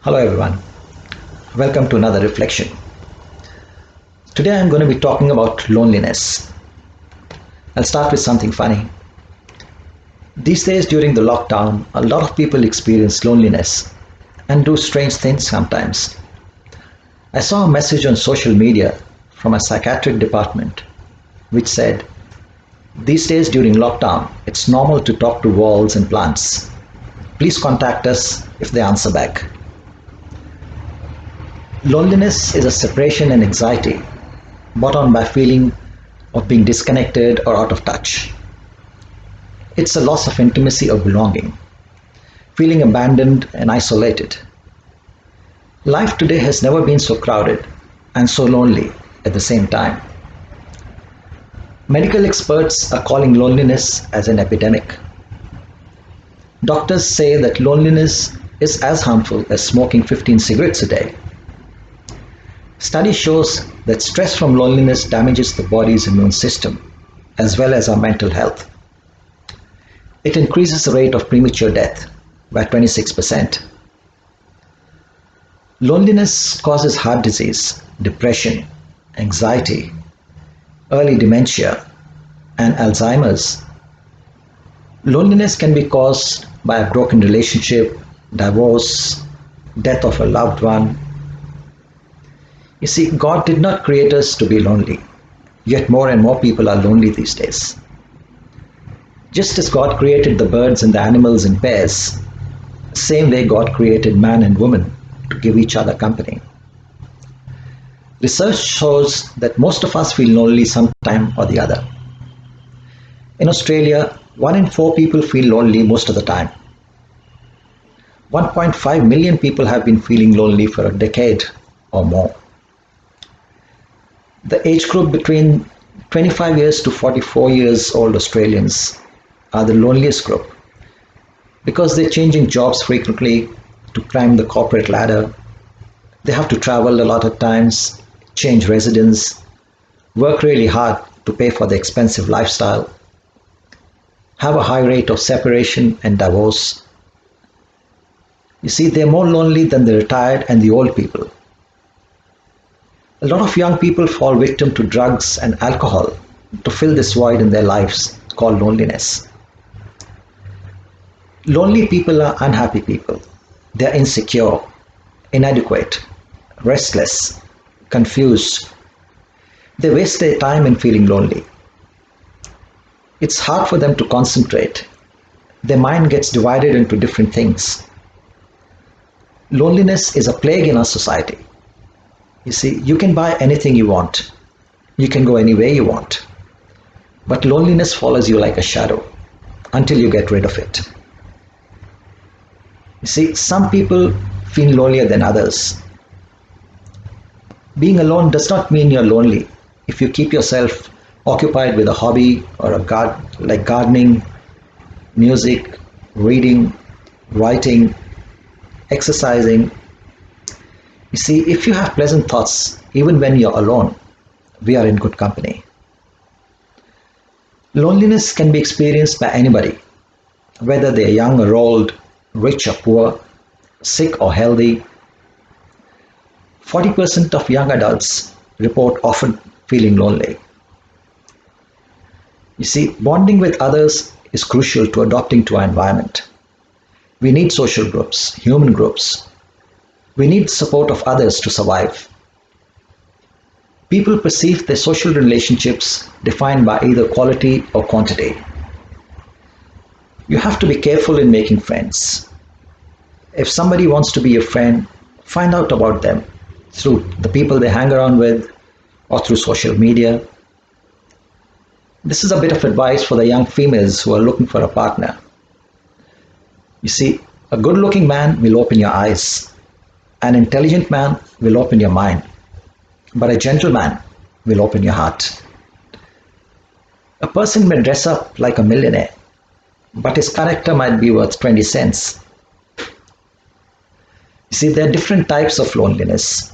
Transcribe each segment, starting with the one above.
Hello, everyone. Welcome to another reflection. Today, I'm going to be talking about loneliness. I'll start with something funny. These days, during the lockdown, a lot of people experience loneliness and do strange things sometimes. I saw a message on social media from a psychiatric department which said, "These days, during lockdown, it's normal to talk to walls and plants. Please contact us if they answer back." Loneliness is a separation and anxiety brought on by feeling of being disconnected or out of touch. It's a loss of intimacy or belonging, feeling abandoned and isolated. Life today has never been so crowded and so lonely at the same time. Medical experts are calling loneliness as an epidemic. Doctors say that loneliness is as harmful as smoking 15 cigarettes a day. Study shows that stress from loneliness damages the body's immune system as well as our mental health. It increases the rate of premature death by 26%. Loneliness causes heart disease, depression, anxiety, early dementia, and Alzheimer's. Loneliness can be caused by a broken relationship, divorce, death of a loved one. You see, God did not create us to be lonely, yet more and more people are lonely these days. Just as God created the birds and the animals in pairs, same way God created man and woman to give each other company. Research shows that most of us feel lonely sometime or the other. In Australia, 1 in 4 people feel lonely most of the time. 1.5 million people have been feeling lonely for a decade or more. The age group between 25 years to 44 years old Australians are the loneliest group because they're changing jobs frequently to climb the corporate ladder. They have to travel a lot of times, change residence, work really hard to pay for the expensive lifestyle, have a high rate of separation and divorce. You see, they're more lonely than the retired and the old people. A lot of young people fall victim to drugs and alcohol to fill this void in their lives called loneliness. Lonely people are unhappy people. They are insecure, inadequate, restless, confused. They waste their time in feeling lonely. It's hard for them to concentrate. Their mind gets divided into different things. Loneliness is a plague in our society. You see, you can buy anything you want. You can go anywhere you want. But loneliness follows you like a shadow until you get rid of it. You see, some people feel lonelier than others. Being alone does not mean you're lonely if you keep yourself occupied with a hobby or like gardening, music, reading, writing, exercising. You see, if you have pleasant thoughts, even when you're alone, we are in good company. Loneliness can be experienced by anybody, whether they are young or old, rich or poor, sick or healthy. 40% of young adults report often feeling lonely. You see, bonding with others is crucial to adapting to our environment. We need social groups, human groups. We need support of others to survive. People perceive their social relationships defined by either quality or quantity. You have to be careful in making friends. If somebody wants to be your friend, find out about them through the people they hang around with or through social media. This is a bit of advice for the young females who are looking for a partner. You see, a good-looking man will open your eyes. An intelligent man will open your mind, but a gentleman will open your heart. A person may dress up like a millionaire, but his character might be worth 20 cents. You see, there are different types of loneliness.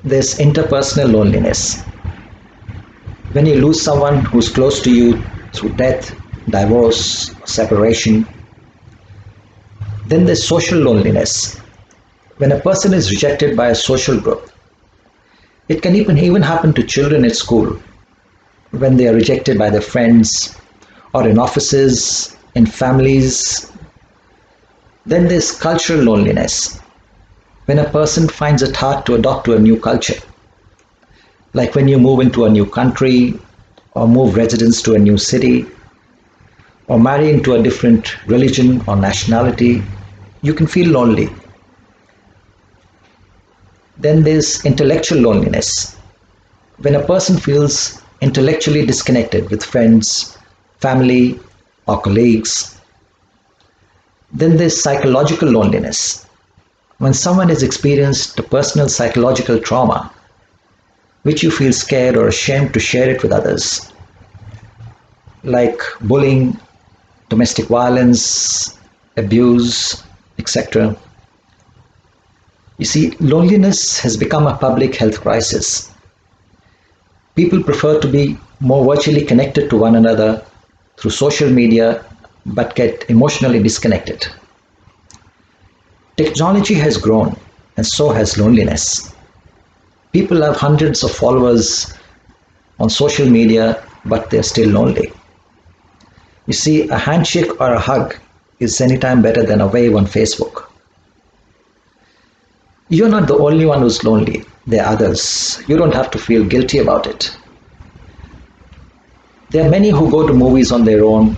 There's interpersonal loneliness. When you lose someone who's close to you through death, divorce, separation. Then there's social loneliness, When a person is rejected by a social group, it can even happen to children at school when they are rejected by their friends or in offices, in families. Then there's cultural loneliness. When a person finds it hard to adopt to a new culture, like when you move into a new country or move residence to a new city or marry into a different religion or nationality, you can feel lonely. Then there's intellectual loneliness. When a person feels intellectually disconnected with friends, family, or colleagues. Then there's psychological loneliness. When someone has experienced a personal psychological trauma, which you feel scared or ashamed to share it with others, like bullying, domestic violence, abuse, etc. You see, loneliness has become a public health crisis. People prefer to be more virtually connected to one another through social media but get emotionally disconnected. Technology has grown and so has loneliness. People have hundreds of followers on social media but they're still lonely. You see, a handshake or a hug is anytime better than a wave on Facebook. You're not the only one who's lonely. There are others. You don't have to feel guilty about it. There are many who go to movies on their own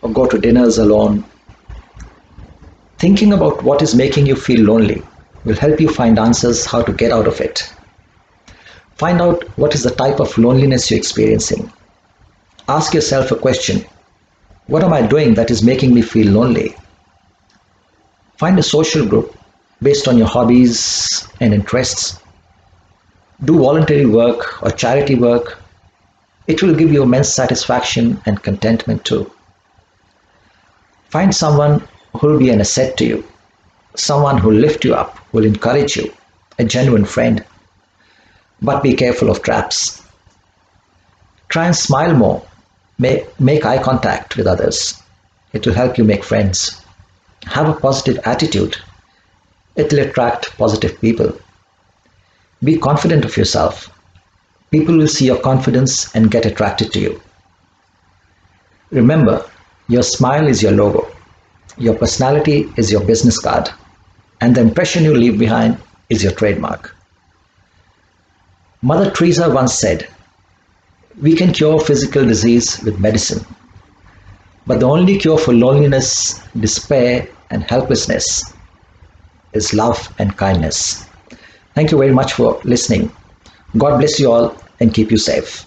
or go to dinners alone. Thinking about what is making you feel lonely will help you find answers how to get out of it. Find out what is the type of loneliness you're experiencing. Ask yourself a question. What am I doing that is making me feel lonely? Find a social group based on your hobbies and interests. Do voluntary work or charity work. It will give you immense satisfaction and contentment too. Find someone who will be an asset to you, someone who will lift you up, will encourage you, a genuine friend. But be careful of traps. Try and smile more. Make eye contact with others. It will help you make friends. Have a positive attitude. It will attract positive people. Be confident of yourself. People will see your confidence and get attracted to you. Remember, your smile is your logo. Your personality is your business card. And the impression you leave behind is your trademark. Mother Teresa once said, "We can cure physical disease with medicine, but the only cure for loneliness, despair, and helplessness is love and kindness." Thank you very much for listening. God bless you all and keep you safe.